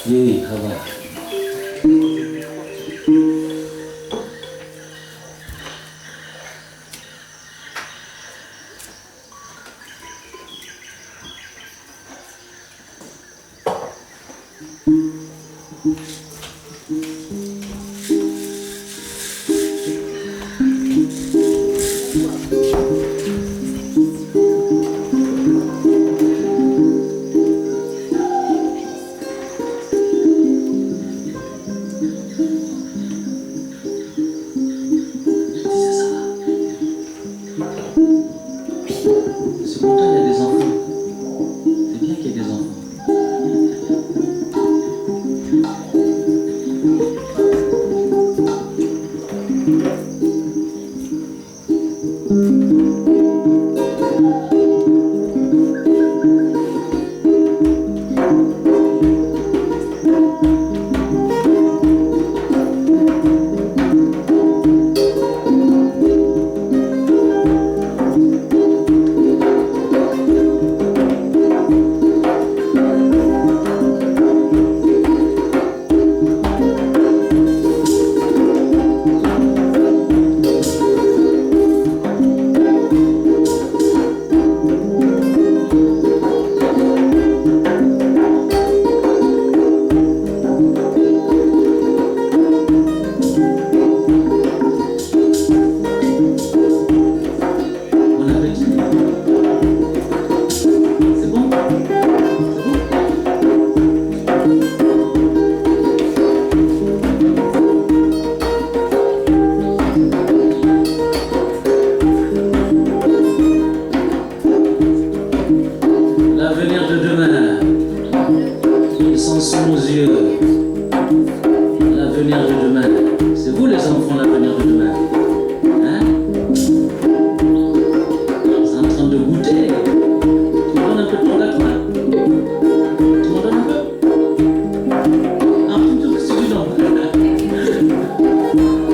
Oui, ça va. C'est pourtant il y a des enfants. C'est bien qu'il y ait des enfants. Bon appétit. C'est bon? L'avenir de demain, ils sont sous nos yeux. L'avenir de demain, c'est vous les enfants, l'avenir de demain. Hein? Vous êtes en train de goûter. Tu me donnes un peu de ton gâteau là? Tu m'en donnes un peu? Un petit peu, c'est du nom.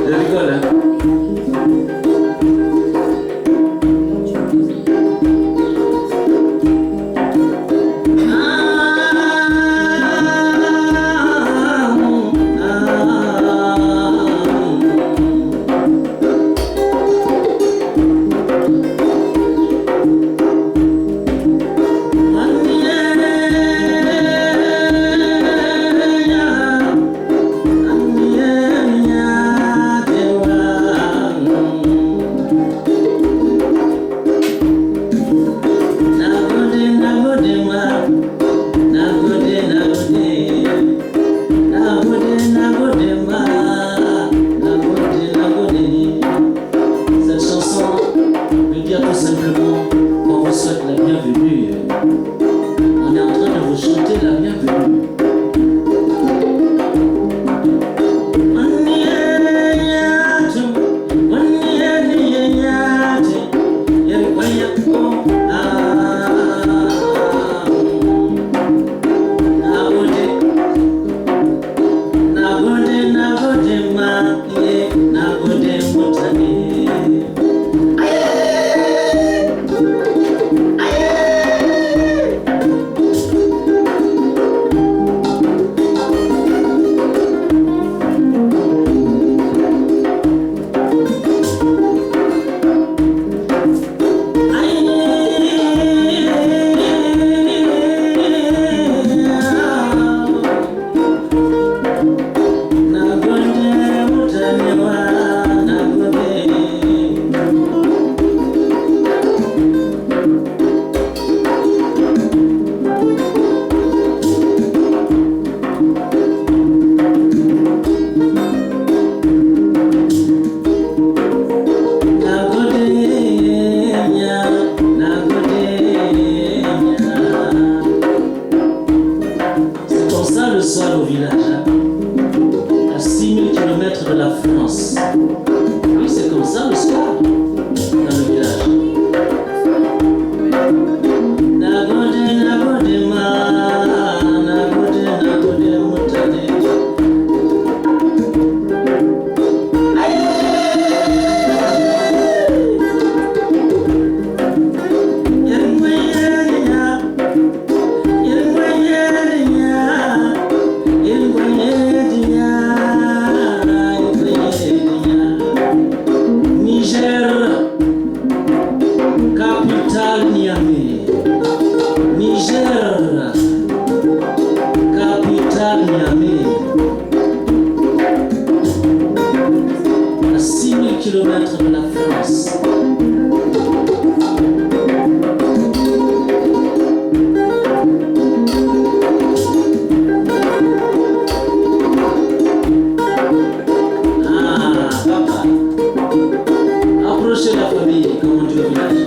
Je rigole, hein? Cette chanson veut dire tout simplement qu'on vous souhaite la bienvenue. On est en train de vous chanter la bienvenue. Capitale Niamey. Niger. Capitale Niamey. À 6000 km de la France. Approchez la famille, comme on dit au village.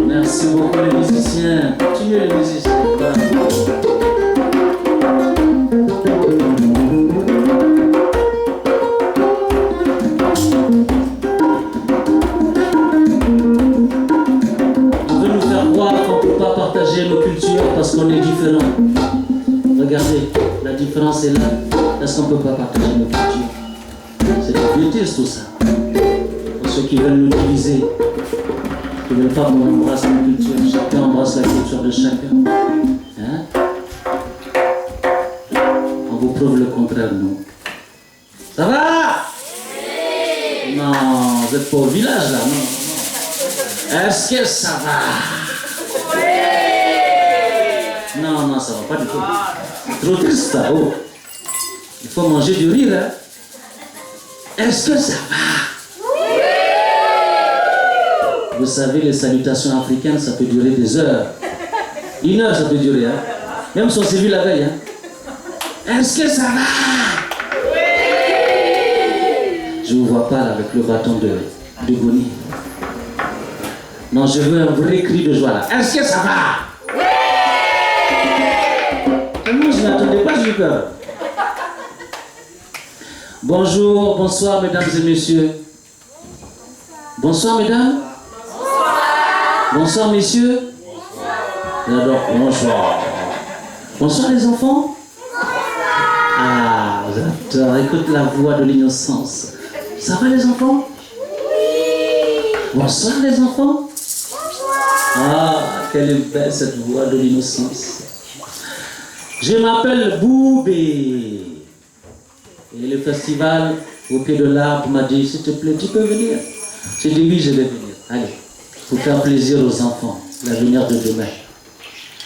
Merci beaucoup les musiciens. Continuez les musiciens. On veut nous faire croire qu'on ne peut pas partager nos cultures parce qu'on est différents. Regardez, la différence est là parce qu'on ne peut pas partager nos cultures. C'est une bêtise tout ça. Pour ceux qui veulent nous diviser. Qui ne veulent pas qu'on embrasse nos cultures. Chacun embrasse la culture de chacun. Hein? On vous prouve le contraire, non? Ça va? Oui. Non, vous n'êtes pas au village là, non. Est-ce que ça va? Oui. Non, ça va pas du tout. C'est trop triste ça. Oh. Il faut manger du rire, hein? Est-ce que ça va? Vous savez, les salutations africaines, ça peut durer des heures. 1 heure, ça peut durer. Hein? Même si on s'est vu la veille. Hein? Est-ce que ça va? Oui. Je ne vous vois pas là, avec le bâton de Goni. Non, je veux un vrai cri de joie là. Est-ce que ça va? Oui. Tellement je ne m'attendais pas, j'ai eu peur. Bonjour, bonsoir mesdames et messieurs. Bonsoir mesdames. Bonsoir messieurs. Bonsoir. Bonsoir. Bonsoir les enfants. Ah, j'adore. Écoute la voix de l'innocence. Ça va les enfants? Bonsoir les enfants. Ah, quelle est belle cette voix de l'innocence. Je m'appelle Boubé. Et le festival au pied de l'arbre m'a dit, s'il te plaît, tu peux venir? J'ai dit oui, je vais venir. Allez. Pour faire plaisir aux enfants, l'avenir de demain.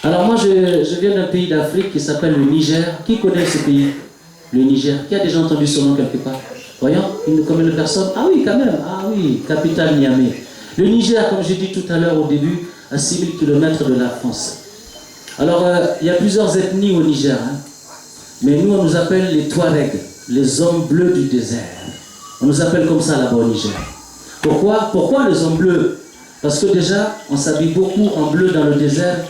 Alors moi, je viens d'un pays d'Afrique qui s'appelle le Niger. Qui connaît ce pays? Le Niger. Qui a déjà entendu son nom quelque part? Voyons, combien de personnes? Ah oui, quand même. Ah oui, capitale Niamey. Le Niger, comme j'ai dit tout à l'heure au début, à 6000 km de la France. Alors, il y a plusieurs ethnies au Niger. Hein. Mais nous, on nous appelle les Touaregs, les hommes bleus du désert. On nous appelle comme ça là-bas au Niger. Pourquoi les hommes bleus? Parce que déjà, on s'habille beaucoup en bleu dans le désert.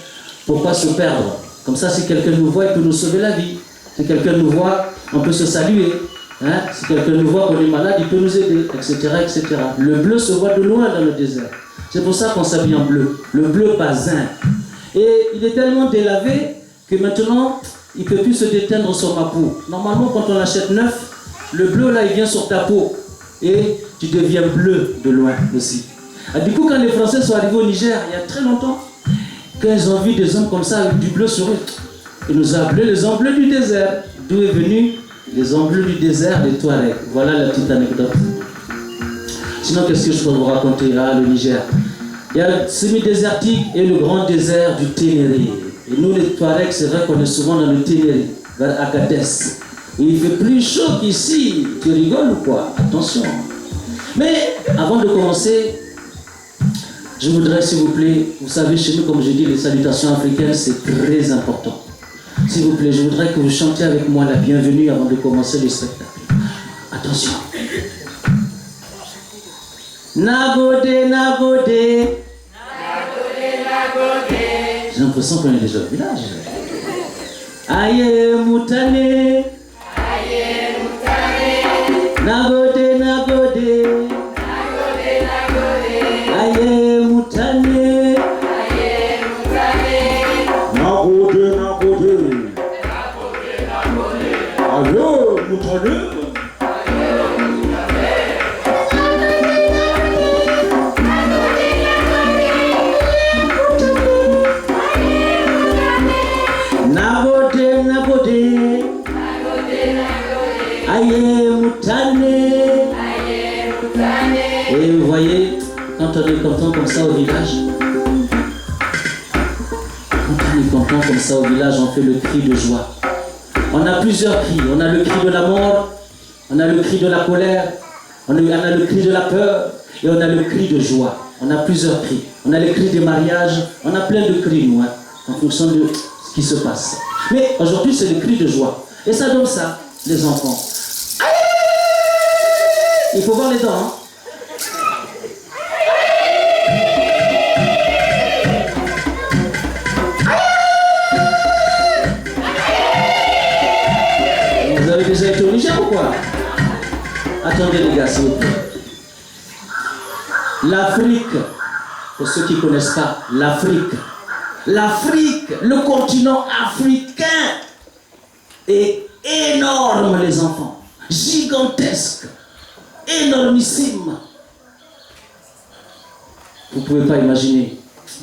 Pourquoi se perdre? Comme ça, si quelqu'un nous voit, il peut nous sauver la vie. Si quelqu'un nous voit, on peut se saluer. Hein? Si quelqu'un nous voit qu'on est malade, il peut nous aider, etc., etc. Le bleu se voit de loin dans le désert. C'est pour ça qu'on s'habille en bleu. Le bleu basin. Et il est tellement délavé que maintenant, il ne peut plus se déteindre sur ma peau. Normalement, quand on achète neuf, le bleu, là, il vient sur ta peau. Et tu deviens bleu de loin aussi. Ah, du coup, quand les Français sont arrivés au Niger, il y a très longtemps, quand ils ont vu des hommes comme ça avec du bleu sur eux, ils nous ont appelés les hommes bleus du désert. D'où est venu les hommes bleus du désert des Touaregs. Voilà la petite anecdote. Sinon, qu'est-ce que je peux vous raconter là, le Niger? Il y a le semi-désertique et le grand désert du Ténéré. Et nous, les Touaregs, c'est vrai qu'on est souvent dans le Ténéré, vers Agadez. Et il fait plus chaud qu'ici. Tu rigoles ou quoi? Attention. Mais avant de commencer, je voudrais, s'il vous plaît, vous savez, chez nous, comme je dis, les salutations africaines, c'est très important. S'il vous plaît, je voudrais que vous chantiez avec moi la bienvenue avant de commencer le spectacle. Attention. Nagode, nagode. Nagode, nagode. J'ai l'impression qu'on est déjà au village. Aïe, moutane. Aïe, moutane. Nagode, nagode. Aye mutane. Nagode, nagode. Aye mutane. Et vous voyez, quand on est content comme ça au village, on fait le cri de joie. On a plusieurs cris. On a le cri de la mort, on a le cri de la colère, on a le cri de la peur et on a le cri de joie. On a plusieurs cris. On a les cris des mariages, on a plein de cris, nous, en fonction de ce qui se passe. Mais aujourd'hui, c'est le cri de joie. Et ça donne ça, les enfants. Il faut voir les dents, hein. Vous avez déjà été au Niger ou quoi? Attendez les gars, s'il vous plaît. L'Afrique, pour ceux qui ne connaissent pas, l'Afrique, le continent africain est énorme, les enfants. Gigantesque. Énormissime. Vous ne pouvez pas imaginer.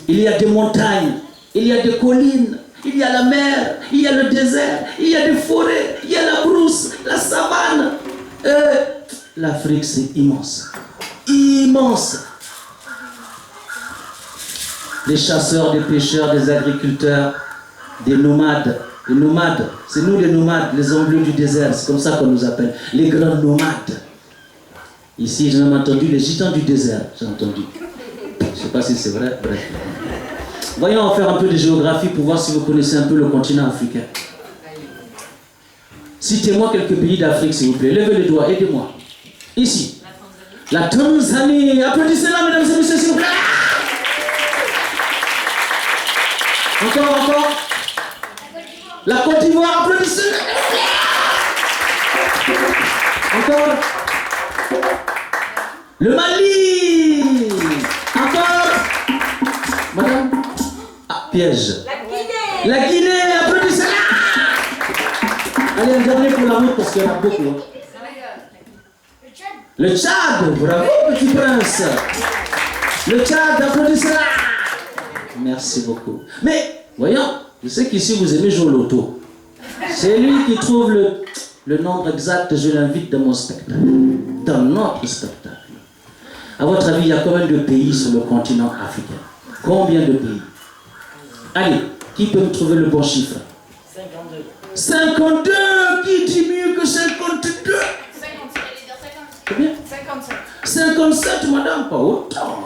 Il y a des montagnes, il y a des collines, il y a la mer, il y a le désert, il y a des forêts, il y a la brousse, la savane. L'Afrique, c'est immense. Immense. Les chasseurs, des pêcheurs, des agriculteurs, des nomades. Les nomades, c'est nous les nomades, les Anglais du désert, c'est comme ça qu'on nous appelle. Les grands nomades. Ici, j'ai même entendu les gitans du désert, j'ai entendu. Je ne sais pas si c'est vrai, bref. Voyons faire un peu de géographie pour voir si vous connaissez un peu le continent africain. Citez-moi quelques pays d'Afrique, s'il vous plaît. Levez les doigts, aidez-moi. Ici. La Tanzanie. Applaudissez-la, mesdames et messieurs, s'il vous plaît. Encore. La Côte d'Ivoire, applaudissez-la. Encore. Le Mali. Encore. Madame. Ah, piège. La Guinée, applaudissez-la. Allez, un dernier pour la route parce qu'il y en a beaucoup. Le Tchad, bravo petit prince. Le Tchad, applaudissez-la. Merci beaucoup. Mais, voyons, je sais qu'ici vous aimez jouer au loto. C'est lui qui trouve le nombre exact, je l'invite dans mon spectacle. Dans notre spectacle. À votre avis, il y a combien de pays sur le continent africain? Combien de pays? Allez, qui peut me trouver le bon chiffre? 52. 52. Qui dit mieux que 52? 57. Combien? 57. 57, madame, pas autant.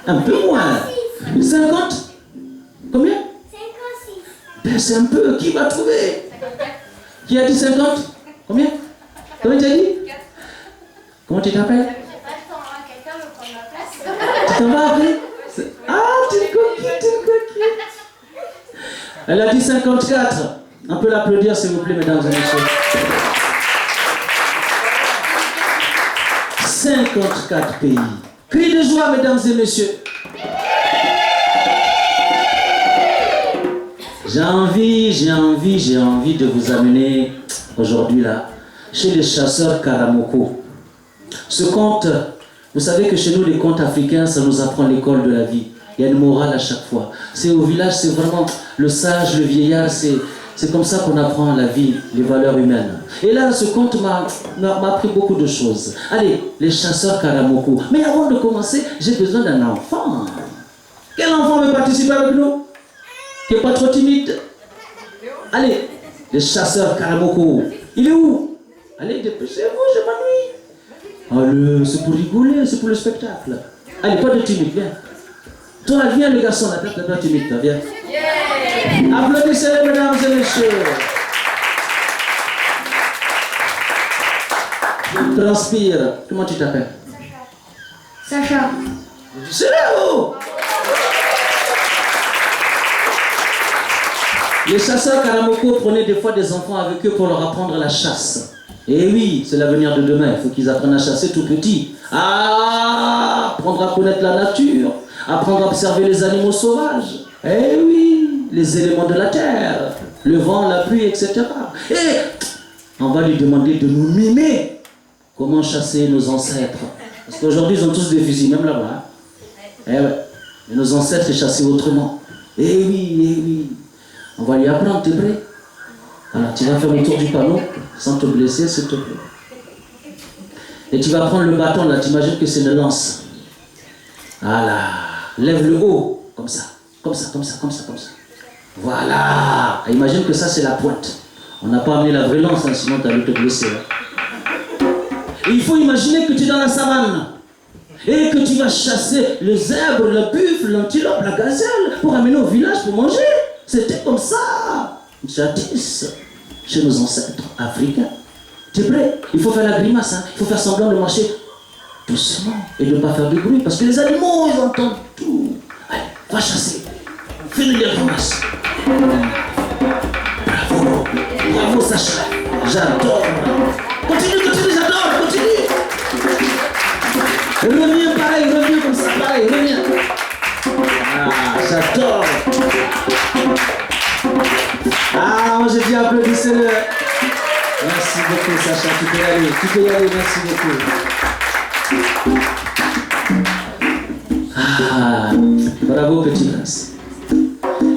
Un peu moins. 50? Combien? 56. Ben, c'est un peu. Qui va trouver? 54. Qui a dit 50? Combien? Combien tu as dit? 4. Comment tu t'appelles? Tu t'en vas après? Ah, tu es coquille. Elle a dit 54. On peut l'applaudir, s'il vous plaît, mesdames et messieurs. 54 pays. Cri de joie, mesdames et messieurs. J'ai envie de vous amener aujourd'hui là, chez les chasseurs Karamoko. Ce conte, vous savez que chez nous, les contes africains, ça nous apprend l'école de la vie. Il y a une morale à chaque fois. C'est au village, c'est vraiment le sage, le vieillard, c'est comme ça qu'on apprend la vie, les valeurs humaines. Et là, ce conte m'a appris beaucoup de choses. Allez, les chasseurs Karamoko. Mais avant de commencer, j'ai besoin d'un enfant. Quel enfant veut participer avec nous? Qui n'est pas trop timide? Allez, les chasseurs Karamoko. Il est où? Allez, dépêchez-vous, je m'ennuie. Allez, c'est pour rigoler, c'est pour le spectacle. Allez, pas de timide, viens. Toi, viens le garçon, là, t'es pas timide, toi, viens. Yeah. Applaudissez-les, mesdames et messieurs. Je transpire. Comment tu t'appelles? Sacha. C'est là où? Les chasseurs Karamoko prenaient des fois des enfants avec eux pour leur apprendre la chasse. Et oui, c'est l'avenir de demain. Il faut qu'ils apprennent à chasser tout petit. Apprendre à connaître la nature. Apprendre à observer les animaux sauvages. Eh oui, les éléments de la terre. Le vent, la pluie, etc. Et on va lui demander de nous mimer comment chasser nos ancêtres. Parce qu'aujourd'hui, ils ont tous des fusils, même là-bas. Eh ouais. Mais nos ancêtres, ils chassaient autrement. Eh oui. On va lui apprendre, t'es prêt? Alors, tu vas faire le tour du panneau, sans te blesser, s'il te plaît. Et tu vas prendre le bâton, là, tu imagines que c'est une lance. Voilà. Lève le haut, comme ça. Comme ça. Voilà. Et imagine que ça, c'est la pointe. On n'a pas amené la vraie lance, hein, sinon tu allais te blesser. Hein. Et il faut imaginer que tu es dans la savane. Et que tu vas chasser le zèbre, le buffle, l'antilope, la gazelle, pour amener au village pour manger. C'était comme ça, jadis, chez nos ancêtres africains. Tu es prêt? Il faut faire la grimace, hein? Il faut faire semblant de marcher doucement et de ne pas faire de bruit, parce que les animaux, ils entendent tout. Allez, va chasser. Fais-nous les grimaces. Bravo Sacha, j'adore. Continue, j'adore, continue. Reviens pareil, reviens comme ça, pareil, reviens. J'adore. Moi j'ai dit applaudissez-le. Merci beaucoup Sacha, tu peux y aller, merci beaucoup. Bravo petit prince.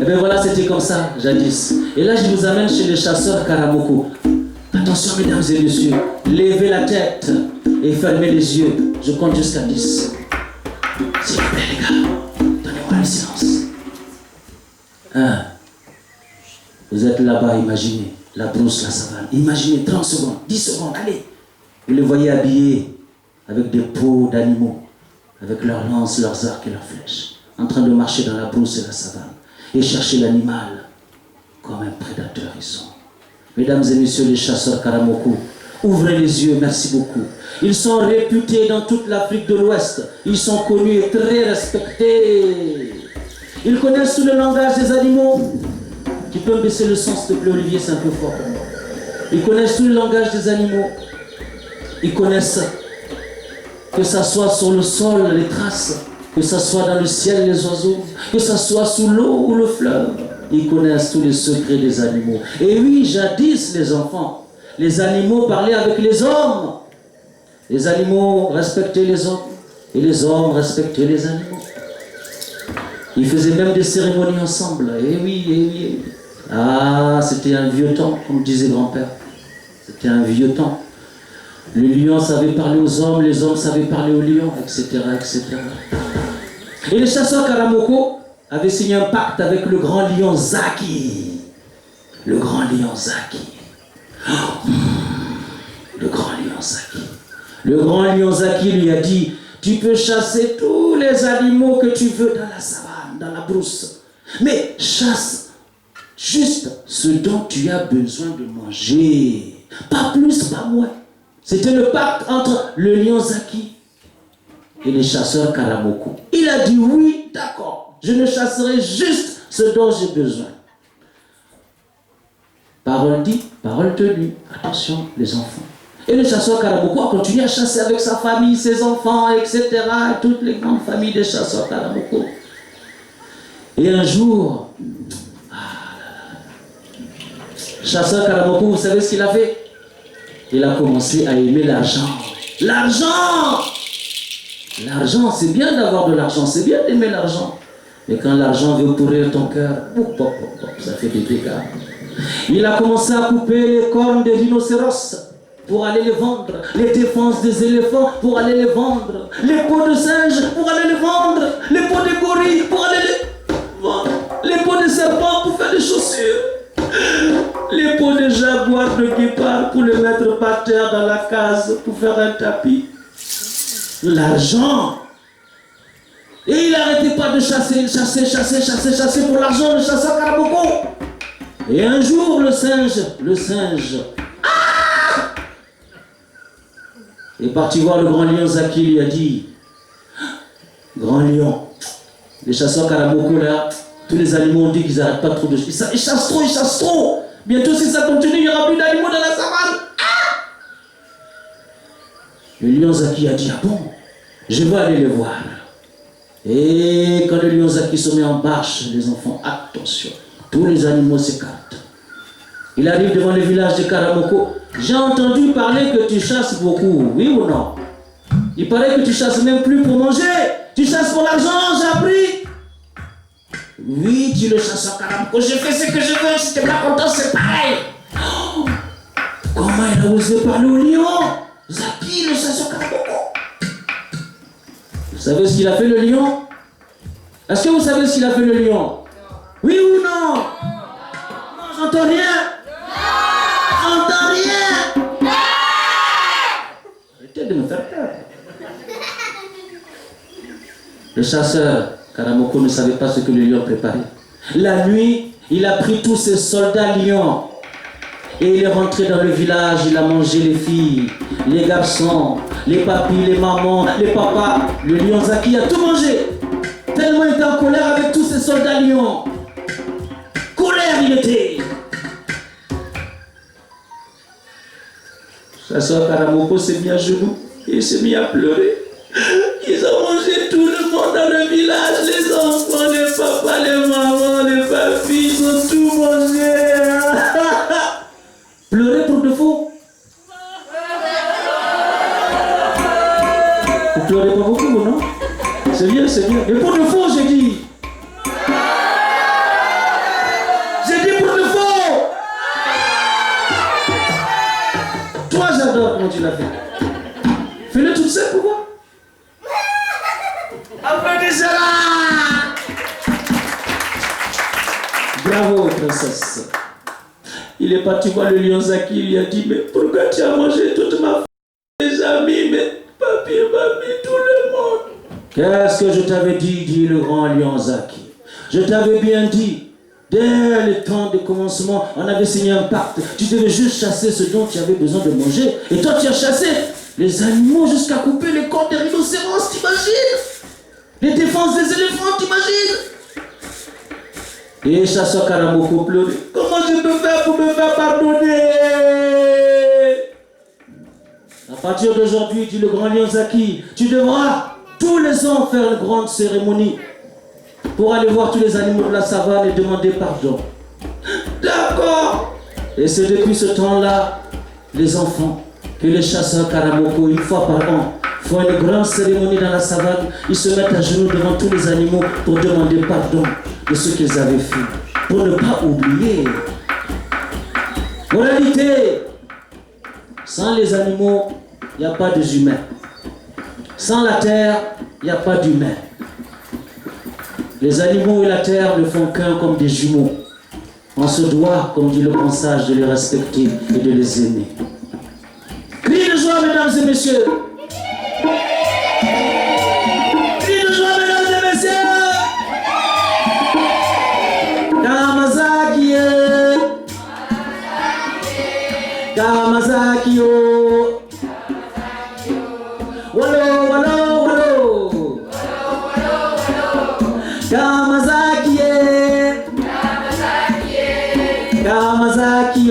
Et bien voilà, c'était comme ça, jadis. Et là, je vous amène chez les chasseurs Karamoko. Attention, mesdames et messieurs, levez la tête et fermez les yeux. Je compte jusqu'à 10. S'il vous plaît, les gars, donnez-moi le silence. 1. Vous êtes là-bas, imaginez la brousse, la savane. Imaginez 30 secondes, 10 secondes, allez. Vous les voyez habillés avec des peaux d'animaux, avec leurs lances, leurs arcs et leurs flèches, en train de marcher dans la brousse et la savane. Et chercher l'animal comme un prédateur ils sont. Mesdames et messieurs les chasseurs Karamoko, ouvrez les yeux, merci beaucoup. Ils sont réputés dans toute l'Afrique de l'Ouest. Ils sont connus et très respectés. Ils connaissent tout le langage des animaux. Tu peux me baisser le son s'il te plaît Olivier, c'est un peu fort pour moi. Ils connaissent tout le langage des animaux. Ils connaissent que ça soit sur le sol, les traces, que ce soit dans le ciel, les oiseaux, que ce soit sous l'eau ou le fleuve. Ils connaissent tous les secrets des animaux. Et oui, jadis, les enfants, les animaux parlaient avec les hommes. Les animaux respectaient les hommes. Et les hommes respectaient les animaux. Ils faisaient même des cérémonies ensemble. Et oui. C'était un vieux temps, comme disait grand-père. C'était un vieux temps. Le lion savait parler aux hommes, les hommes savaient parler aux lions, etc. Et les chasseurs Karamoko avaient signé un pacte avec le grand lion Zaki. Le grand lion Zaki. Le grand lion Zaki. Le grand lion Zaki lui a dit, tu peux chasser tous les animaux que tu veux dans la savane, dans la brousse. Mais chasse juste ce dont tu as besoin de manger. Pas plus, pas moins. C'était le pacte entre le lion Zaki et les chasseurs Karamoko. Il a dit oui, d'accord, je ne chasserai juste ce dont j'ai besoin. Parole dit, parole tenue. Attention, les enfants. Et le chasseur Karamoko a continué à chasser avec sa famille, ses enfants, etc. Toutes les grandes familles des chasseurs Karamoko. Et un jour, chasseur Karamoko, vous savez ce qu'il a fait? Il a commencé à aimer l'argent. L'argent! L'argent, c'est bien d'avoir de l'argent, c'est bien d'aimer l'argent. Mais quand l'argent veut pourrir ton cœur, ça fait des dégâts. Il a commencé à couper les cornes des rhinocéros pour aller les vendre, les défenses des éléphants pour aller les vendre, les peaux de singe pour aller les vendre, les peaux de gorilles pour aller les vendre, les peaux de serpents pour faire des chaussures. Les peaux de jaguar, de guépard pour les mettre par terre dans la case pour faire un tapis. L'argent. Et il n'arrêtait pas de chasser pour l'argent, le chasseur Karamoko. Et un jour, le singe est parti voir le grand lion Zaki, lui a dit, grand lion, les chasseurs Karamoko là, tous les animaux ont dit qu'ils n'arrêtent pas trop de chasser. Ils chassent trop. Bientôt, si ça continue, il n'y aura plus d'animaux dans la savane. Le lion Zaki a dit, ah bon, je vais aller le voir. Et quand le lion Zaki se met en marche, les enfants, attention, tous les animaux s'écartent. Il arrive devant le village de Karamoko. J'ai entendu parler que tu chasses beaucoup, oui ou non? Il paraît que tu chasses même plus pour manger. Tu chasses pour l'argent, j'ai appris. Oui, tu le chasses en Karamoko. Je fais ce que je veux, si tu n'es pas content, c'est pareil. Oh, comment il a osé parler au lion? Zaki, le chasseur Karamoko. Vous savez ce qu'il a fait le lion? Est-ce que vous savez ce qu'il a fait le lion? Oui ou non? Non, j'entends rien. J'entends rien. Arrêtez de me faire peur. Le chasseur Karamoko ne savait pas ce que le lion préparait. La nuit, il a pris tous ses soldats lions. Et il est rentré dans le village, il a mangé les filles, les garçons, les papis, les mamans, les papas. Le lion Zaki a tout mangé. Tellement il était en colère avec tous ses soldats lions. Colère il était. Le chasseur Karamoko s'est mis à genoux et il s'est mis à pleurer. Ils ont mangé tout le monde dans le village, les enfants, les papas, les mamans, les papis, ils ont tout mangé. Pleurer pour de faux. Vous pleurez pas beaucoup, non? C'est bien, c'est bien. Mais pour de faux, j'ai dit. J'ai dit pour de faux. Toi, j'adore comment tu l'as fait. Fais-le toute seule, pourquoi? Bravo, princesse. Il est parti voir le lion Zaki, il lui a dit, mais pourquoi tu as mangé toute ma famille, mes amis, mes papi, mamie, tout le monde? Qu'est-ce que je t'avais dit le grand lion Zaki? Je t'avais bien dit, dès le temps de commencement, on avait signé un pacte. Tu devais juste chasser ce dont tu avais besoin de manger. Et toi, tu as chassé les animaux jusqu'à couper les cornes des rhinocéros, t'imagines? Les défenses des éléphants, t'imagines? Et chasseur Karamoko pleurait. Comment je peux faire pour me faire pardonner? À partir d'aujourd'hui, dit le grand lion Zaki, tu devras tous les ans faire une grande cérémonie pour aller voir tous les animaux de la savane et demander pardon. D'accord. Et c'est depuis ce temps-là, les enfants, que les chasseurs Karamoko, une fois par an, font une grande cérémonie dans la savane. Ils se mettent à genoux devant tous les animaux pour demander pardon de ce qu'ils avaient fait, pour ne pas oublier. Moralité, sans les animaux, il n'y a pas d'humains. Sans la terre, il n'y a pas d'humains. Les animaux et la terre ne font qu'un comme des jumeaux. On se doit, comme dit le bon sage, de les respecter et de les aimer. Crie de joie, mesdames et messieurs. Crie de joie, mesdames et messieurs. Karamazaki, Karamazaki, Wallo, wallo, wallo. Karamazaki, Karamazaki,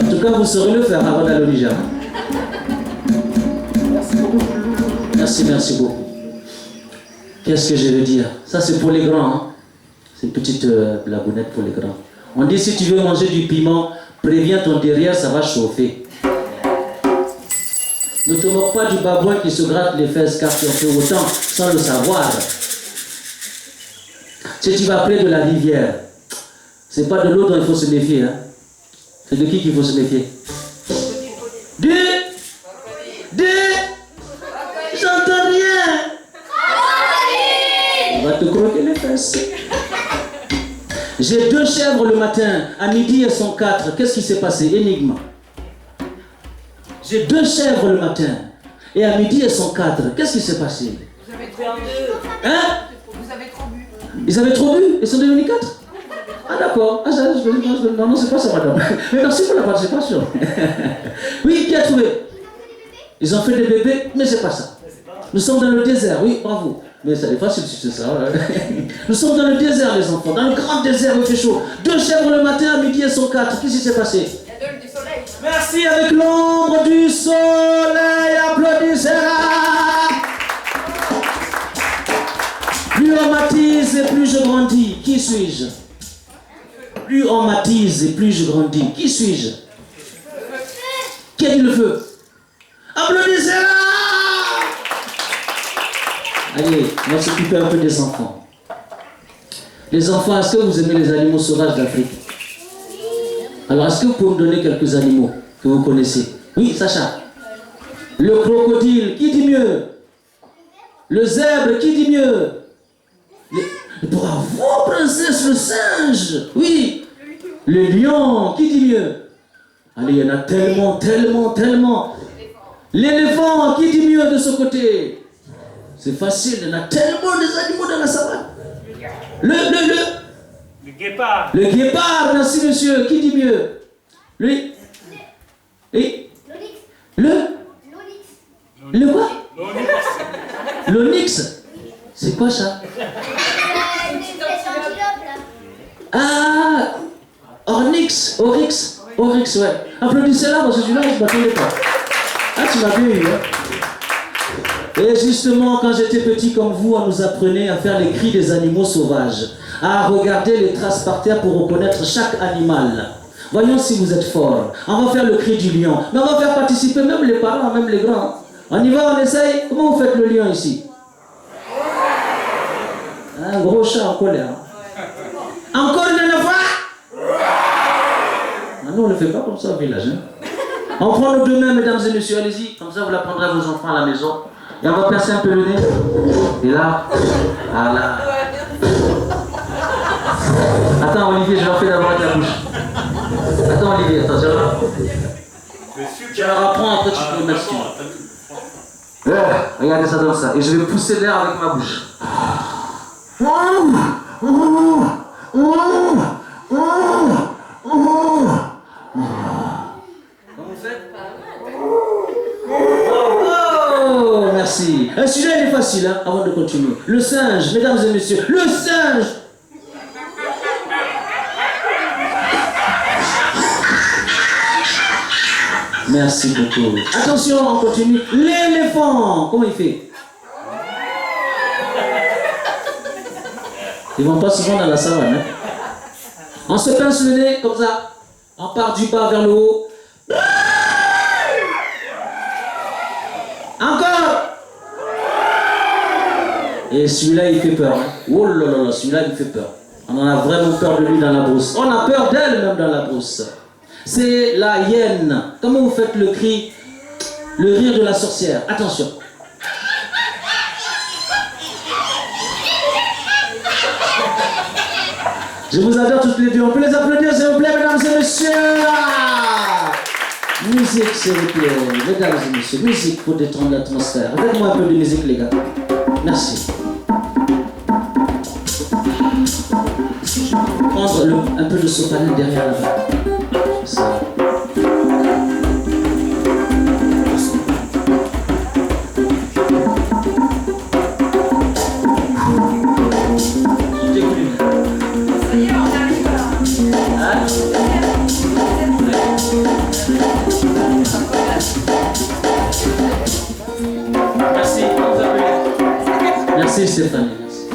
En tout cas, vous saurez le faire avant d'aller au Niger. Merci beaucoup. Qu'est-ce que je veux dire? Ça, c'est pour les grands. Hein? C'est une petite blagounette pour les grands. On dit, si tu veux manger du piment, préviens ton derrière, ça va chauffer. Ne te moque pas du babouin qui se gratte les fesses car tu en fais autant sans le savoir. Si tu vas près de la rivière, c'est pas de l'eau dont il faut se méfier. Hein? C'est de qui qu'il faut se méfier? J'entends rien. On va te croquer les fesses. J'ai 2 chèvres le matin, à midi elles sont 4. Qu'est-ce qui s'est passé? Énigme. J'ai 2 chèvres le matin, et à midi elles sont 4. Qu'est-ce qui s'est passé? Vous avez trop bu. Hein? Vous avez trop bu. Ils avaient trop bu? Ils sont devenus 4? Ah d'accord. Ah, non, c'est pas ça, madame. Mais merci pour la participation. Oui, qui a trouvé? Ils ont fait des bébés, mais c'est pas ça. Nous sommes dans le désert, oui, bravo. Mais ça est facile si c'est ça. Nous sommes dans le désert, les enfants. Dans le grand désert, il fait chaud. 2 chèvres le matin, à midi, elles sont 4. Qu'est-ce qui s'est passé? Il y a du soleil. Merci, avec l'ombre du soleil, applaudissez-la. Plus on m'attise et plus je grandis. Qui suis-je? Plus on m'attise et plus je grandis. Qui suis-je? Qui a dit le feu? Applaudissez-la. Allez, on va s'occuper un peu des enfants. Les enfants, est-ce que vous aimez les animaux sauvages d'Afrique? Alors, est-ce que vous pouvez me donner quelques animaux que vous connaissez? Oui, Sacha. Le crocodile, qui dit mieux? Le zèbre, qui dit mieux? Bravo, princesse, le singe. Oui. Le lion, qui dit mieux? Allez, il y en a tellement, tellement, tellement. L'éléphant, qui dit mieux de ce côté? C'est facile, il y en a tellement des animaux dans la savane. Le guépard. Le guépard, merci monsieur. Qui dit mieux? Lui? Et? Le quoi? L'onyx. C'est quoi ça? Ah, Oryx, ouais. Applaudissez-la parce que celui-là, je ne m'attendais pas. Ah, tu m'as bien eu, hein? Et justement, quand j'étais petit comme vous, on nous apprenait à faire les cris des animaux sauvages, à regarder les traces par terre pour reconnaître chaque animal. Voyons si vous êtes forts. On va faire le cri du lion. Mais on va faire participer même les parents, même les grands. On y va, on essaye. Comment vous faites le lion ici? Un gros chat en colère. Encore une fois? Nous, on ne le fait pas comme ça au village. Hein? On prend nos 2 mains, mesdames et messieurs, allez-y. Comme ça, vous l'apprendrez à vos enfants à la maison. Et on va percer un peu le nez. Et là, voilà. Attends, Olivier, je leur fais d'abord avec la bouche. Attends, Olivier, attends, je leur apprends, après tu peux le mettre si tu veux. Regardez, ça donne ça. Et je vais pousser l'air avec ma bouche. Comment vous faites? Oh, merci. Celui-là, il est facile, hein, avant de continuer. Le singe, mesdames et messieurs, le singe. Merci beaucoup. Attention, on continue. L'éléphant, comment il fait? Ils vont pas souvent dans la savane. Hein? On se pince le nez comme ça. On part du bas vers le haut. Encore. Et celui-là, il fait peur. Hein? Oh là là là, celui-là, il fait peur. On en a vraiment peur de lui dans la brousse. On a peur d'elle même dans la brousse. C'est la hyène. Comment vous faites le cri? Le rire de la sorcière. Attention. Je vous adore toutes les deux. On peut les applaudir, s'il vous plaît, mesdames et messieurs. Musique, s'il vous plaît. Mesdames et messieurs, musique pour détendre l'atmosphère. Faites-moi un peu de musique, les gars. Merci. Prendre un peu de soprano derrière là-bas. Ça. Merci Stéphanie. Merci.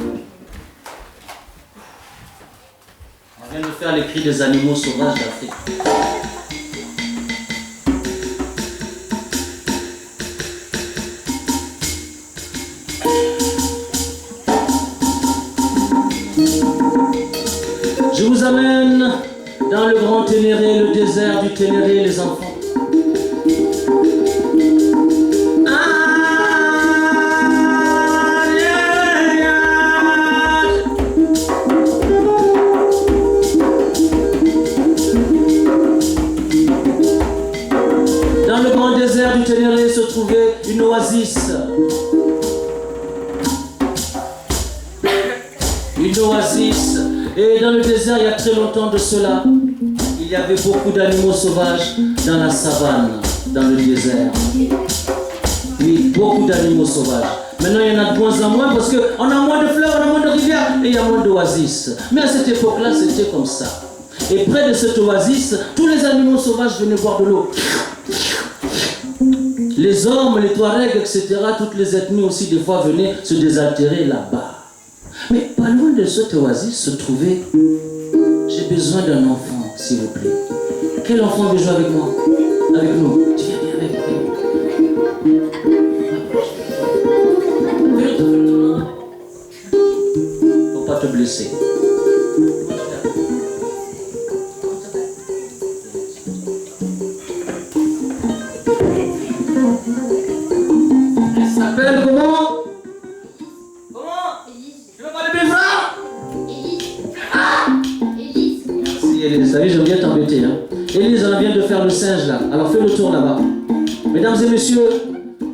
On vient de faire les cris des animaux sauvages d'Afrique. Je vous amène dans le grand Ténéré, le désert du Ténéré, les enfants. Dans le grand désert du Ténéré se trouvait une oasis. Une oasis. Et dans le désert, il y a très longtemps de cela, il y avait beaucoup d'animaux sauvages dans la savane, dans le désert. Oui, beaucoup d'animaux sauvages. Maintenant, il y en a de moins en moins parce qu'on a moins de fleuves, on a moins de rivières et il y a moins d'oasis. Mais à cette époque-là, c'était comme ça. Et près de cette oasis, tous les animaux sauvages venaient boire de l'eau. Les hommes, les Touaregs, etc., toutes les ethnies aussi, des fois, venaient se désaltérer là-bas. Mais pas loin de cette oasis se trouvait, j'ai besoin d'un enfant, s'il vous plaît. Quel enfant veut jouer avec moi? Avec nous? Tu viens bien avec nous. Faut pas te blesser. Elle s'appelle comment? Élise, savez, j'aime bien t'embêter. Hein. Élise, on vient de faire le singe là. Alors fais le tour là-bas. Mesdames et messieurs,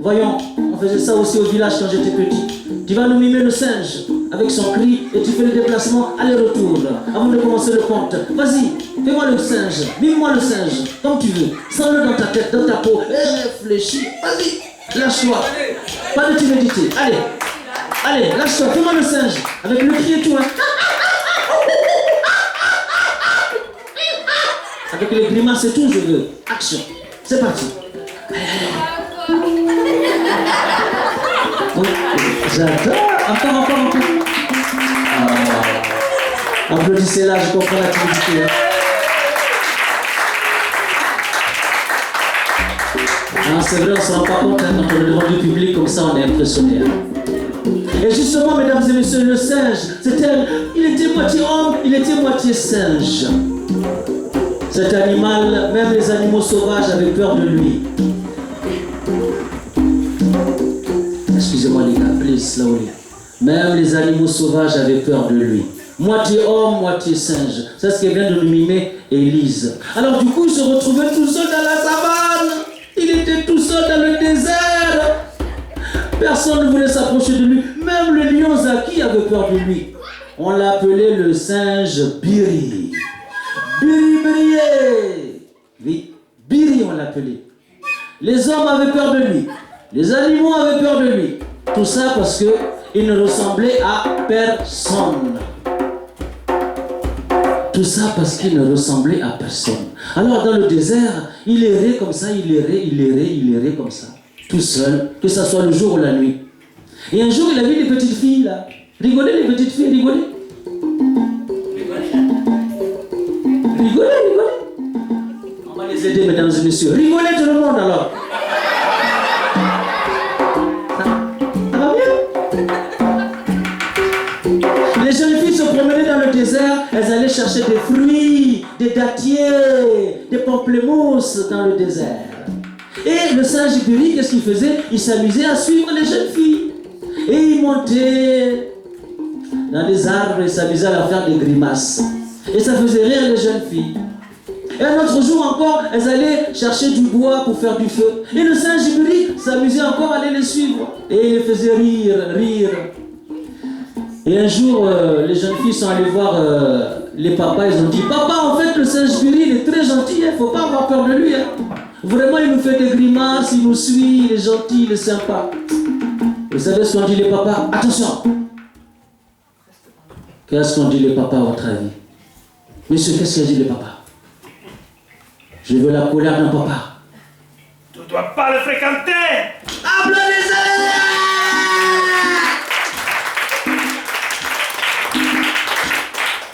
voyons, on faisait ça aussi au village quand j'étais petit. Tu vas nous mimer le singe avec son cri et tu fais le déplacement aller-retour avant de commencer le conte. Vas-y, fais-moi le singe, mime-moi le singe, comme tu veux. Sens-le dans ta tête, dans ta peau, et réfléchis. Vas-y, lâche-toi. Pas de timidité. Allez, allez, lâche-toi, fais-moi le singe avec le cri et tout. Hein. Avec les grimaces et tout, je veux. Action. C'est parti. Oui, j'adore. Encore. Applaudissez là, je comprends la timidité. Hein. Non, c'est vrai, on ne se rend pas compte hein, quand on est devant du public comme ça, on est impressionné. Hein. Et justement, mesdames et messieurs, le singe, il était moitié homme, il était moitié singe. Cet animal, même les animaux sauvages avaient peur de lui. Excusez-moi les gars, please, slowly. Même les animaux sauvages avaient peur de lui. Moitié homme, moitié singe. C'est ce qui vient de nous mimer Élise. Alors du coup, il se retrouvait tout seul dans la savane. Il était tout seul dans le désert. Personne ne voulait s'approcher de lui. Même le lion Zaki avait peur de lui. On l'appelait le singe Biri. Biri. Oui, Biri on l'appelait. Les hommes avaient peur de lui. Les animaux avaient peur de lui. Tout ça parce qu'il ne ressemblait à personne. Tout ça parce qu'il ne ressemblait à personne. Alors dans le désert, il errait comme ça, il errait comme ça. Tout seul, que ce soit le jour ou la nuit. Et un jour, il a vu les petites filles là. Rigolez les petites filles, rigolez. Rigolez. On va les aider, mesdames et messieurs. Rigolez tout le monde alors. Ça va bien? Les jeunes filles se promenaient dans le désert, elles allaient chercher des fruits, des dattiers, des pamplemousses dans le désert. Et le singe Biri, qu'est-ce qu'il faisait? Il s'amusait à suivre les jeunes filles. Et il montait dans les arbres et s'amusait à leur faire des grimaces. Et ça faisait rire les jeunes filles. Et un autre jour encore, elles allaient chercher du bois pour faire du feu. Et le singe Biri s'amusait encore à aller les suivre. Et il les faisait rire. Et un jour, les jeunes filles sont allées voir les papas. Ils ont dit, papa, en fait, le singe Biri, il est très gentil. Il ne faut pas avoir peur de lui. Hein. Vraiment, il nous fait des grimaces, il nous suit, il est gentil, il est sympa. Vous savez ce qu'ont dit les papas? Attention! Qu'est-ce qu'ont dit les papas à votre avis? Monsieur, qu'est-ce qu'a dit les papas? Je veux la colère d'un papa. Tu ne dois pas le fréquenter! Applaudissez!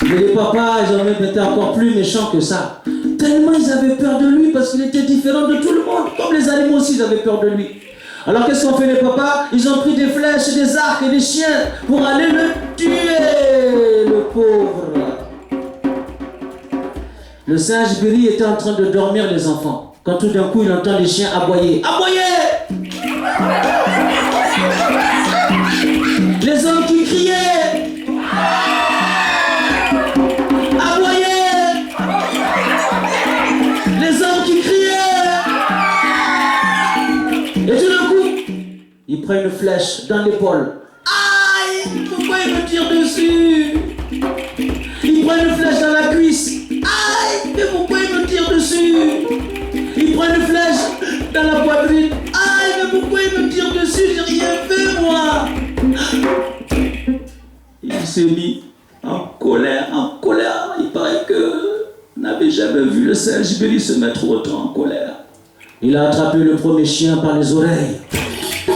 Mais les papas, ils ont même été encore plus méchants que ça. Tellement ils avaient peur de lui parce qu'il était différent de tout le monde. Comme les animaux aussi, ils avaient peur de lui. Alors qu'est-ce qu'ont fait les papas? Ils ont pris des flèches, des arcs et des chiens pour aller le tuer, le pauvre. Le singe Billy était en train de dormir, les enfants, quand tout d'un coup il entend les chiens aboyer. Aboyer! Les hommes qui criaient. Aboyer! Les hommes qui criaient. Et tout d'un coup, il prend une flèche dans l'épaule. Aïe! Pourquoi il me tire dessus? Il prend une flèche dans la cuisse. Aïe! Mais pourquoi il me tire dessus? Il prend une flèche dans la poitrine. Aïe! Mais pourquoi il me tire dessus? J'ai rien fait, moi! Il s'est mis en colère, en colère. Il paraît que on n'avait jamais vu le singe Billy se mettre autant en colère. Il a attrapé le premier chien par les oreilles.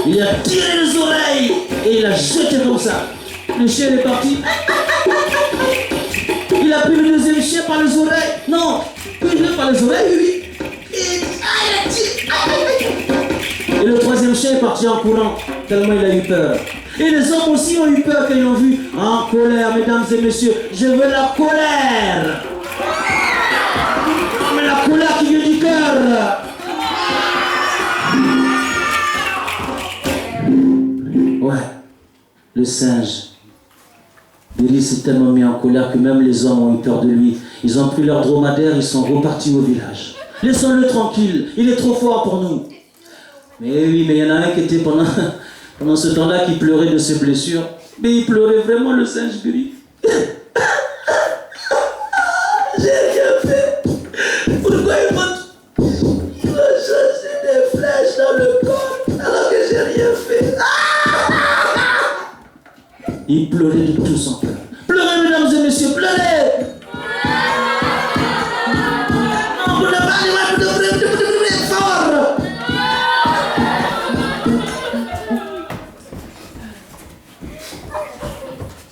Il a tiré les oreilles et il a jeté comme ça. Le chien est parti. Il a pris le deuxième chien par les oreilles. Non, pris par les oreilles, oui. Et le troisième chien est parti en courant, tellement il a eu peur. Et les hommes aussi ont eu peur quand ils l'ont vu en colère, mesdames et messieurs. Je veux la colère. Mais la colère qui vient du cœur. Ouais, le singe. Billy s'est tellement mis en colère que même les hommes ont eu peur de lui. Ils ont pris leur dromadaire, ils sont repartis au village. Laissons-le tranquille, il est trop fort pour nous. Mais oui, mais il y en a un qui était pendant ce temps-là qui pleurait de ses blessures. Mais il pleurait vraiment, le singe Billy. J'ai rien fait. Pourquoi il m'a cherché des flèches dans le corps alors que j'ai rien fait? Il pleurait de tout son cœur. Pleurez, mesdames et messieurs, pleurez! Non, vous devez fort!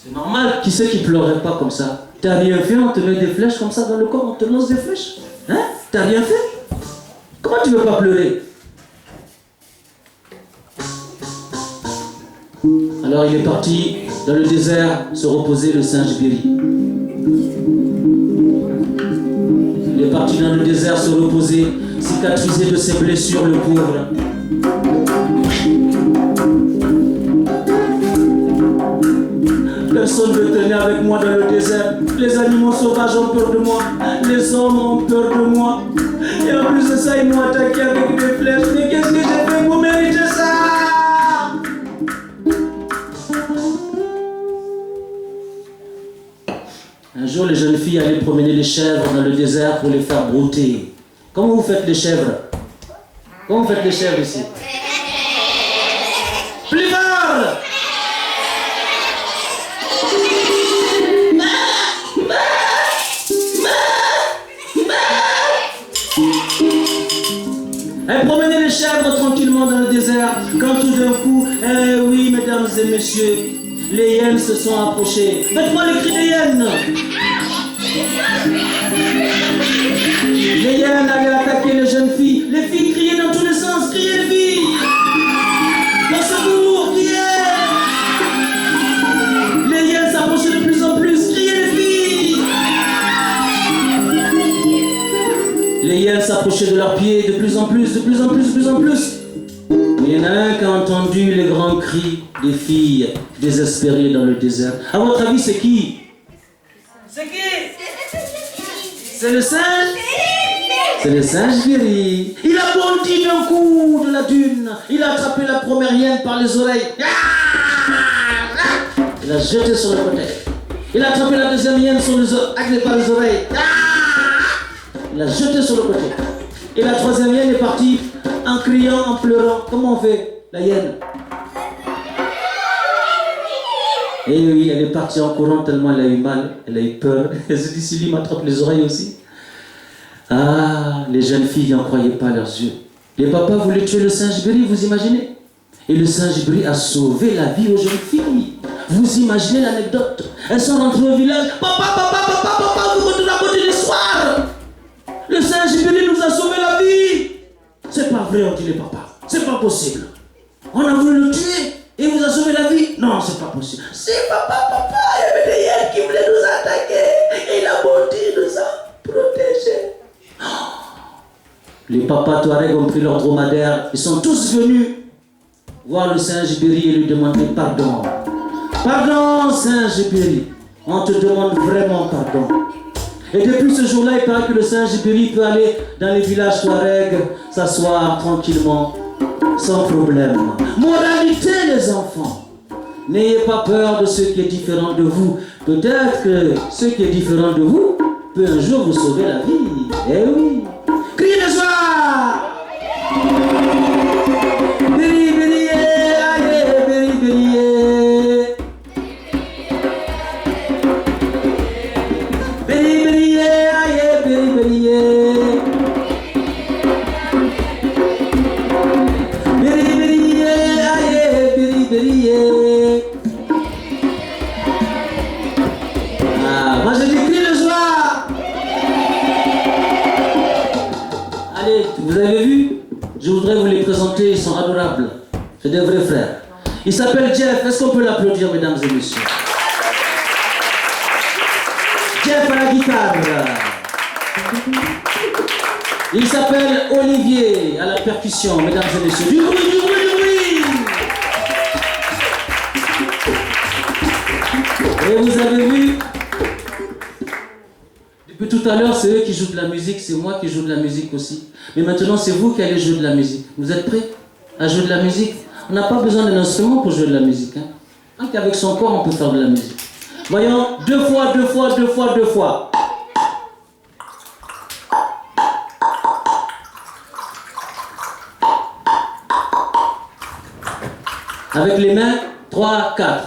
C'est normal, qui c'est qui pleurait pas comme ça? T'as rien fait, on te met des flèches comme ça dans le corps, on te lance des flèches? Hein? T'as rien fait? Comment tu veux pas pleurer? Alors il est parti dans le désert se reposer, le singe Billy. Il est parti dans le désert se reposer, cicatriser de ses blessures, le pauvre. Personne ne veut tenir avec moi dans le désert. Les animaux sauvages ont peur de moi. Les hommes ont peur de moi. Et en plus de ça, ils m'ont attaqué avec des flèches. Mais qu'est-ce que j'ai fait pour mériter ça? Un jour, les jeunes filles allaient promener les chèvres dans le désert pour les faire brouter. Comment vous faites les chèvres? Comment vous faites les chèvres ici? Plus fort! Elles promenaient les chèvres tranquillement dans le désert, quand tout d'un coup, eh oui, mesdames et messieurs, les hyènes se sont approchées. Faites-moi le cri des hyènes. Les hyènes allaient attaquer les jeunes filles. Les filles criaient dans tous les sens, criaient les filles. Au secours, criaient. Les hyènes s'approchaient de plus en plus, criaient les filles. Les hyènes s'approchaient de leurs pieds de plus en plus, de plus en plus, de plus en plus. Il y en a un qui a entendu les grands cris des filles désespérées dans le désert. À votre avis, c'est qui? C'est qui? C'est le singe? C'est le singe Billy. Il a bondi d'un coup de la dune. Il a attrapé la première hyène par les oreilles. Il l'a jeté sur le côté. Il a attrapé la deuxième hyène par les oreilles. Il l'a jeté sur le côté. Et la troisième hyène est partie en criant, en pleurant. Comment on fait, la hyène? Et oui, elle est partie en courant tellement elle a eu mal, elle a eu peur. Elle s'est dit, si lui m'attrape les oreilles aussi. Ah, les jeunes filles n'en croyaient pas leurs yeux. Les papas voulaient tuer le singe Billy, vous imaginez? Et le singe Billy a sauvé la vie aux jeunes filles. Vous imaginez l'anecdote? Elles sont rentrées au village. Papa, vous me racontez l'histoire. Le singe Billy nous a sauvé la vie. C'est pas vrai, on dit les papas. C'est pas possible. On a voulu le tuer et il vous a sauvé la vie. Non, c'est pas possible. C'est papa, il y avait des hyènes qui voulaient nous attaquer. Et il a bondi, nous a protégés. Touaregs ont pris leur dromadaire. Ils sont tous venus voir le singe Berry et lui demander pardon. Pardon, singe Berry. On te demande vraiment pardon. Et depuis ce jour-là, il paraît que le singe Berry peut aller dans les villages Touaregs, s'asseoir tranquillement, sans problème. Moralité, les enfants. N'ayez pas peur de ce qui est différent de vous. Peut-être que ce qui est différent de vous peut un jour vous sauver la vie. Eh oui. Criez de joie! Berry, Berry, aïe, Berry, Berry. Berry, Berry, aïe, Berry, Berry. Berry, Berry, aïe, Berry, Berry. Ah, moi je dis crie de joie. Allez, vous avez vu? Je voudrais vous les présenter, ils sont adorables. C'est des vrais frères. Il s'appelle Jeff, est-ce qu'on peut l'applaudir, mesdames et messieurs? Jeff à la guitare. Il s'appelle Olivier à la percussion, mesdames et messieurs. Du bruit, du bruit, du bruit. Et vous avez vu, depuis tout à l'heure, c'est eux qui jouent de la musique, c'est moi qui joue de la musique aussi. Mais maintenant, c'est vous qui allez jouer de la musique. Vous êtes prêts à jouer de la musique? On n'a pas besoin d'un instrument pour jouer de la musique. Hein? Qu'avec son corps, on peut faire de la musique. Voyons, deux fois, deux fois, deux fois, deux fois. Avec les mains, 3, 4.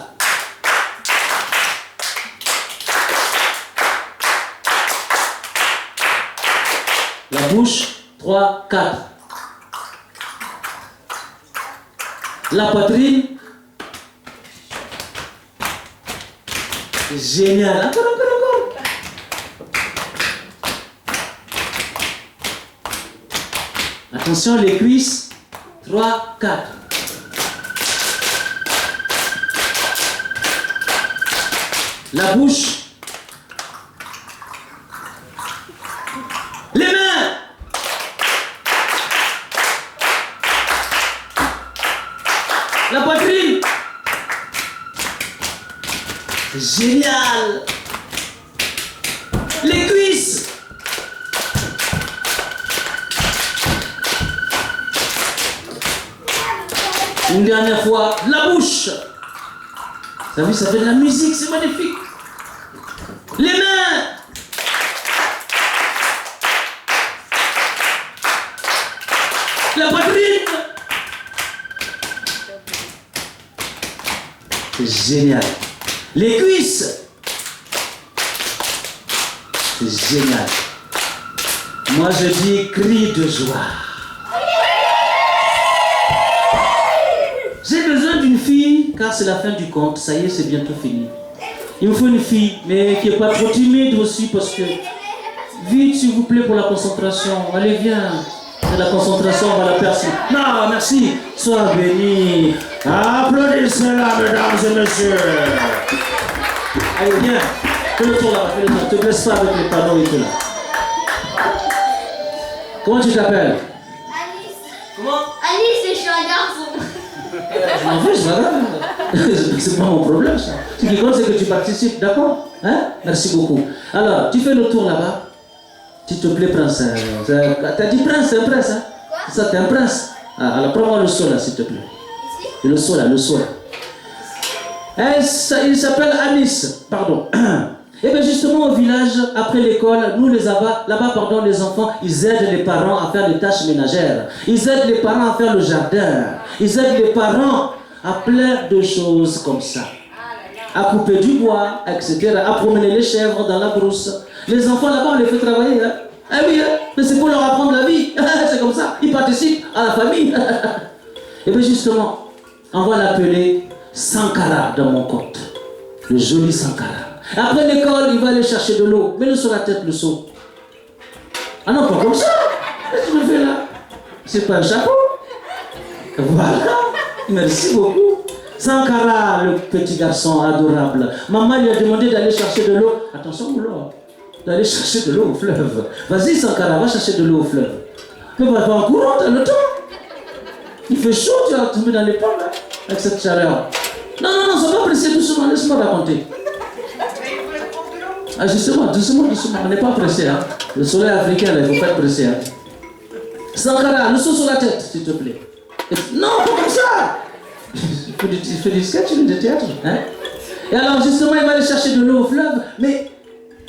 La bouche, 3, 4. La poitrine. Génial. Encore, encore, encore. Attention, les cuisses, 3, 4. La bouche. Les mains. La poitrine. Génial. Les cuisses. Une dernière fois, la bouche. Vous avez vu, ça fait de la musique, c'est magnifique. Les mains. La poitrine. C'est génial. Les cuisses. C'est génial. Moi je dis cri de joie. J'ai besoin d'une fille, car c'est la fin du conte. Ça y est, c'est bientôt fini. Il me faut une fille, mais qui n'est pas trop timide aussi, parce que... Vite, s'il vous plaît, pour la concentration. Allez, viens. C'est la concentration, on va la percer. Non, merci. Sois béni. Applaudissez-la, mesdames et messieurs. Allez, viens. Fais le tour là-bas, fais le tour. Ne te blesse pas avec les panneaux et tout là. Comment tu t'appelles? Alice. Comment? Alice, et je suis un garçon. Je m'en fiche, voilà. C'est pas mon problème, ça. Ce qui compte, c'est que tu participes, d'accord? Hein? Merci beaucoup. Alors, tu fais le tour là-bas. S'il te plaît, prince. T'as dit prince, c'est un prince, hein? Quoi? Ça, t'es un prince. Ah, alors, prends-moi le seau là, s'il te plaît. Ici? Le seau là, le seau là. Il s'appelle Anis, pardon. Et bien justement au village, après l'école, nous là-bas, pardon, les enfants, ils aident les parents à faire les tâches ménagères. Ils aident les parents à faire le jardin. Ils aident les parents à plein de choses comme ça. À couper du bois, etc. À promener les chèvres dans la brousse. Les enfants là-bas, on les fait travailler. Hein? Ah oui, hein? Mais c'est pour leur apprendre la vie. C'est comme ça. Ils participent à la famille. Et bien justement, on va l'appeler Sankara dans mon conte. Le joli Sankara. Après l'école, il va aller chercher de l'eau. Mets-le sur la tête, le seau. Ah non, pas comme ça. Qu'est-ce que tu me fais là? C'est pas un chapeau. Voilà. Merci beaucoup. Sankara, le petit garçon adorable. Maman lui a demandé d'aller chercher de l'eau. Attention, boulot. D'aller chercher de l'eau au fleuve. Vas-y, Sankara, va chercher de l'eau au fleuve. Tu vas pas en courant, t'as le temps. Il fait chaud, tu vas tomber dans les pommes là, avec cette chaleur. Non, non, non, ça va presser doucement, laisse-moi raconter. Ah, justement, doucement, on n'est pas pressé. Hein. Le soleil africain, il ne faut pas être pressé. Hein. Sankara, le saut sur la tête, s'il te plaît. Non, pas comme ça. Il fait du sketch, du théâtre. Hein. Et alors, justement, il va aller chercher de l'eau au fleuve, mais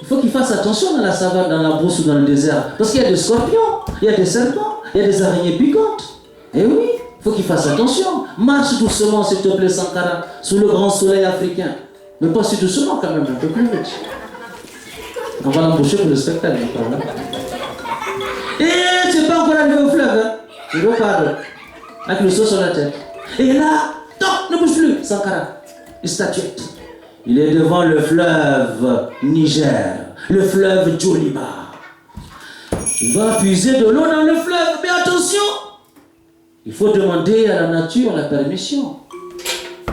il faut qu'il fasse attention dans la savane, dans la brousse ou dans le désert. Parce qu'il y a des scorpions, il y a des serpents, il y a des araignées piquantes. Et oui, il faut qu'il fasse attention. Marche doucement, s'il te plaît, Sankara, sous le grand soleil africain. Mais pas si doucement, quand même, un peu plus vite. On va l'embaucher pour le spectacle. Et tu n'es pas encore arrivé au fleuve. Hein? Tu repars avec le seau sur la tête. Et là, toc, ne bouge plus, Sankara. Une statuette. Il est devant le fleuve Niger, le fleuve Djoliba. Il va puiser de l'eau dans le fleuve, mais attention, il faut demander à la nature la permission.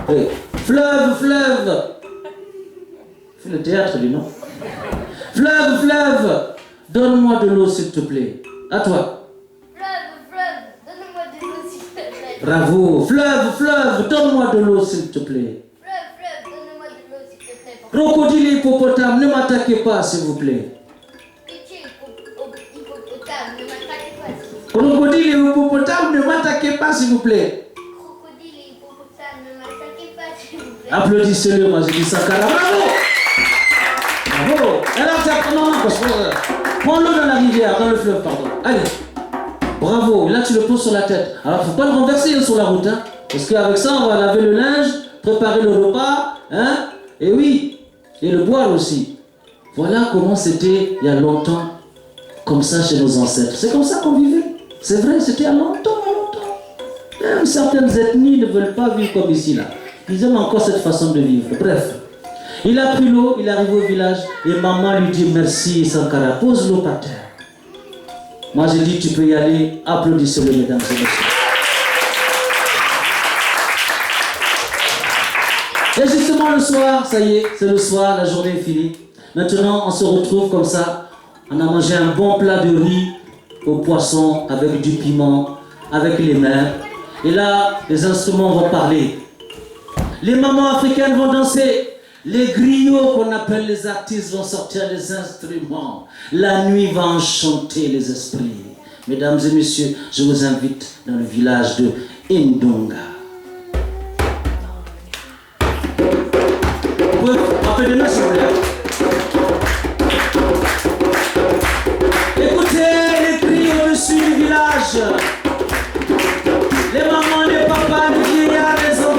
Et fleuve, fleuve. Fais le théâtre, dis non. Fleuve, fleuve, donne-moi de l'eau s'il te plaît. À toi. Fleuve, donne-moi de l'eau s'il te plaît. Bravo. Fleuve, fleuve, donne-moi de l'eau s'il te plaît. Fleuve, donne-moi de l'eau s'il te plaît. Crocodile hippopotame, ne m'attaquez pas s'il vous plaît. Pitié, hippopotame, ne m'attaquez pas s'il vous plaît. Crocodile et hippopotame, ne m'attaquez pas s'il vous plaît. Crocodile et hippopotame, ne m'attaquez pas s'il vous plaît. Applaudissez-le, moi j'ai dit Sankara. Bravo. Bravo. Alors, non, parce que prends-le dans la rivière, dans le fleuve, pardon. Allez. Bravo. Là, tu le poses sur la tête. Alors, il ne faut pas le renverser sur la route. Hein, parce qu'avec ça, on va laver le linge, préparer le repas. Hein, et oui. Et le boire aussi. Voilà comment c'était il y a longtemps. Comme ça chez nos ancêtres. C'est comme ça qu'on vivait. C'est vrai, c'était il y a longtemps, longtemps. Même certaines ethnies ne veulent pas vivre comme ici, là. Ils aiment encore cette façon de vivre. Bref. Il a pris l'eau, il arrive au village et maman lui dit merci Sankara, pose l'eau par terre. Moi j'ai dit tu peux y aller, applaudissez-le mesdames et messieurs. Et justement le soir, ça y est, c'est le soir, la journée est finie. Maintenant on se retrouve comme ça, on a mangé un bon plat de riz au poisson avec du piment, avec les mains. Et là, les instruments vont parler. Les mamans africaines vont danser. Les griots qu'on appelle les artistes vont sortir les instruments. La nuit va enchanter les esprits. Mesdames et messieurs, je vous invite dans le village de Ndonga. Vous pouvez frapper des mains s'il vous plaît. Écoutez les cris au-dessus du village. Les mamans, les papas, les vieillards, les enfants.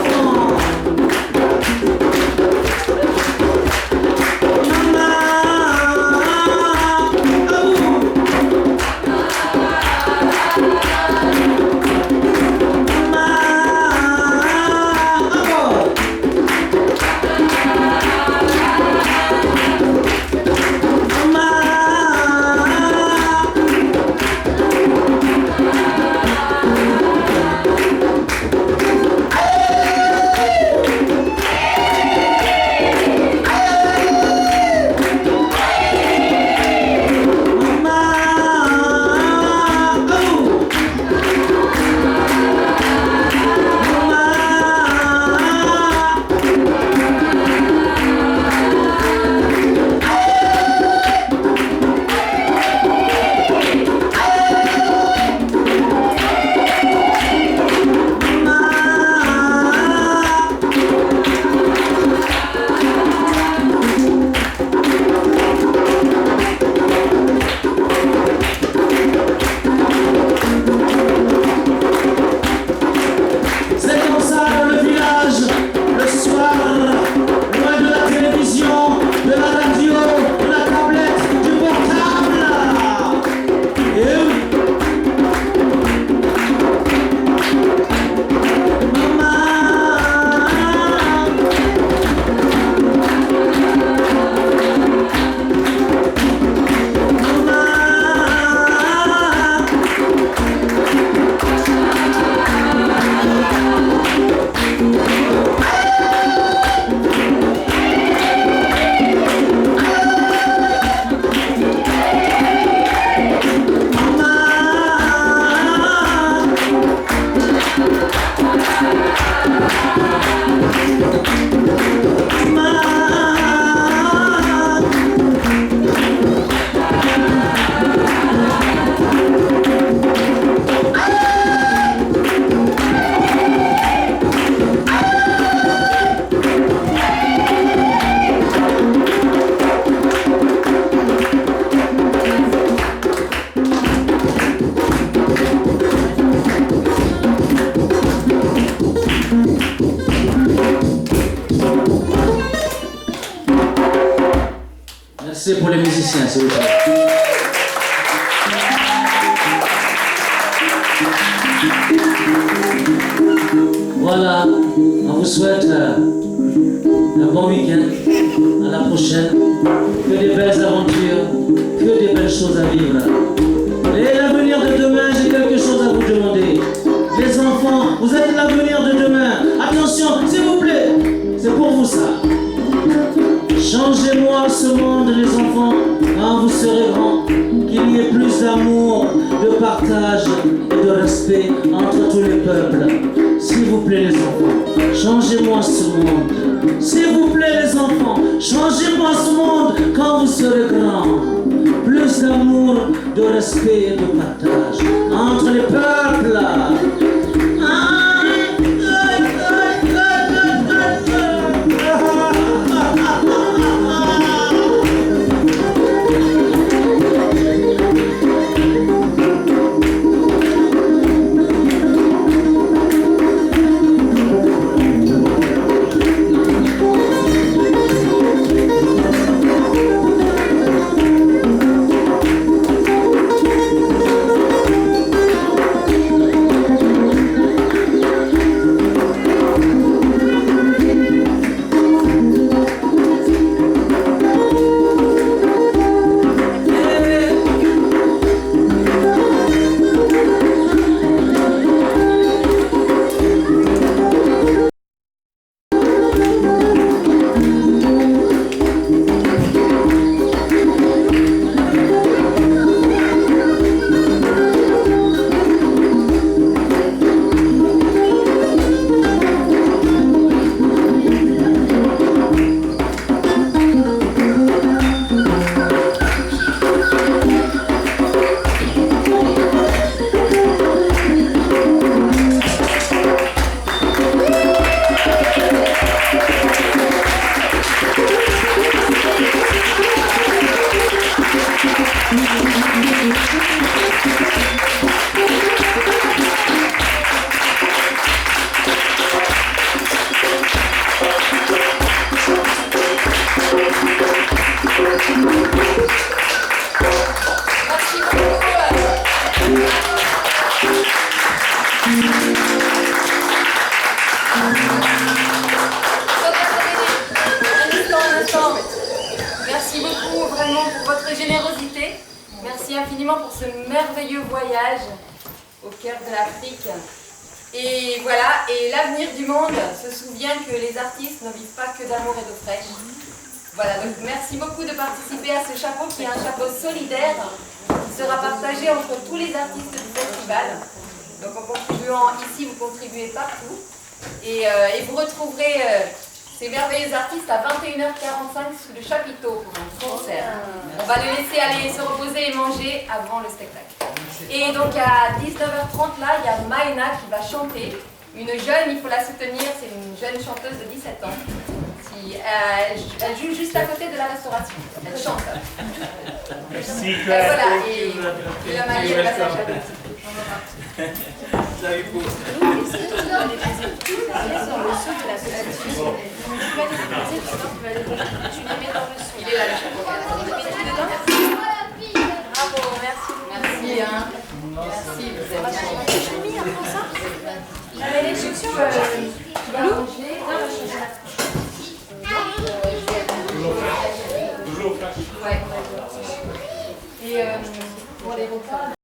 Merci pour les musiciens, s'il vous plaît. Voilà, on vous souhaite un bon week-end. À la prochaine. Que des belles aventures, que des belles choses à vivre. Et l'avenir de demain, j'ai quelque chose à vous demander. Les enfants, vous êtes l'avenir de demain. Attention, s'il vous plaît, c'est pour vous ça. Changez-moi ce monde, les enfants, quand vous serez grands, qu'il y ait plus d'amour, de partage et de respect entre tous les peuples. S'il vous plaît, les enfants, changez-moi ce monde. S'il vous plaît, les enfants, changez-moi ce monde quand vous serez grands. Plus d'amour, de respect et de partage entre les peuples. Merci beaucoup vraiment pour votre générosité. Merci infiniment pour ce merveilleux voyage au cœur de l'Afrique. Et voilà, et l'avenir du monde se souvient que les artistes ne vivent pas que d'amour et d'eau fraîche. Voilà, donc merci beaucoup de participer à ce chapeau qui est un chapeau solidaire qui sera partagé entre tous les artistes du festival. Donc en contribuant ici, vous contribuez partout. Et vous retrouverez ces merveilleux artistes à 21h45 sous le chapiteau pour un concert. On va les laisser aller se reposer et manger avant le spectacle. Et donc à 19h30 là, il y a Maïna qui va chanter. Une jeune, il faut la soutenir, c'est une jeune chanteuse de 17 ans. Elle joue juste à côté de la restauration. Elle chante. Merci, Et voilà, et la mariée va s'acheter. Salut pour. Il est là le chapeau. Bravo, merci. Merci. Merci, vous êtes j'avais les chaussures. Tu vas manger. Toujours. Ouais. Et pour les repas.